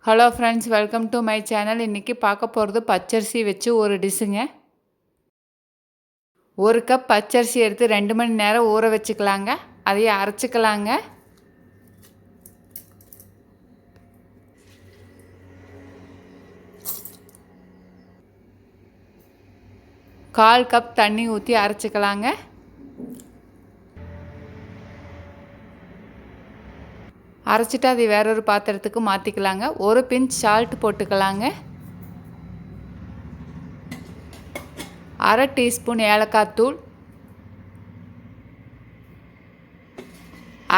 Hello friends, welcome to my channel. இன்றைக்கி பார்க்க போகிறது பச்சரிசி வச்சு ஒரு டிஷ்ஷுங்க. ஒரு கப் பச்சரிசி எடுத்து 2 மணி நேரம் ஊற வச்சுக்கலாங்க. அதையே அரைச்சிக்கலாங்க. கால் கப் தண்ணி ஊற்றி அரைச்சிக்கலாங்க. அரைச்சிட்டு அதை வேறொரு பாத்திரத்துக்கு மாற்றிக்கலாங்க. ஒரு பிஞ்ச் சால்ட் போட்டுக்கலாங்க. அரை டீஸ்பூன் ஏலக்காய் தூள்,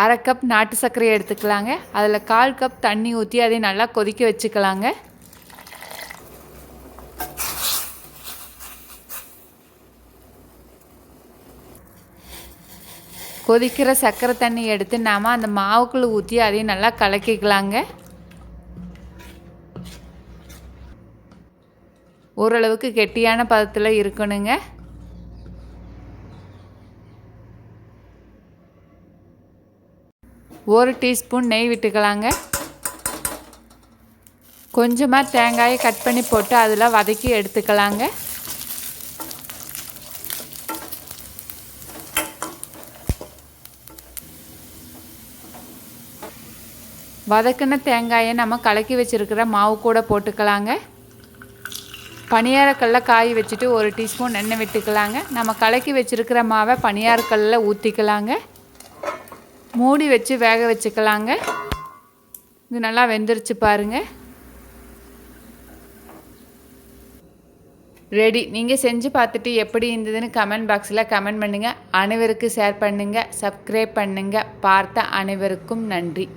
அரை கப் நாட்டு சர்க்கரை எடுத்துக்கலாங்க. அதில் 1/4 கப் தண்ணி ஊற்றி அதை நல்லா கொதிக்க வச்சுக்கலாங்க. கொதிக்கிற சர்க்கரை தண்ணி எடுத்து நாம் அந்த மாவுக்குள்ளே ஊற்றி அதையும் நல்லா கலக்கிக்கலாங்க. ஓரளவுக்கு கெட்டியான பதத்தில் இருக்கணுங்க. ஒரு டீஸ்பூன் நெய் விட்டுக்கலாங்க. கொஞ்சமாக தேங்காயை கட் பண்ணி போட்டு அதில் வதக்கி எடுத்துக்கலாங்க. வதக்கின தேங்காயை நம்ம கலக்கி வச்சுருக்கிற மாவு கூட போட்டுக்கலாங்க. பணியாரக்கல்ல காய் வச்சுட்டு ஒரு டீஸ்பூன் எண்ணெய் விட்டுக்கலாங்க. நம்ம கலக்கி வச்சுருக்கிற மாவை பணியாரக்கல்லில் ஊற்றிக்கலாங்க. மூடி வச்சு வேக வச்சுக்கலாங்க. இது நல்லா வெந்துருச்சு பாருங்கள். ரெடி. நீங்கள் செஞ்சு பார்த்துட்டு எப்படி இருந்ததுன்னு கமெண்ட் பாக்ஸில் கமெண்ட் பண்ணுங்கள். அனைவருக்கும் ஷேர் பண்ணுங்கள், சப்ஸ்கிரைப் பண்ணுங்கள். பார்த்த அனைவருக்கும் நன்றி.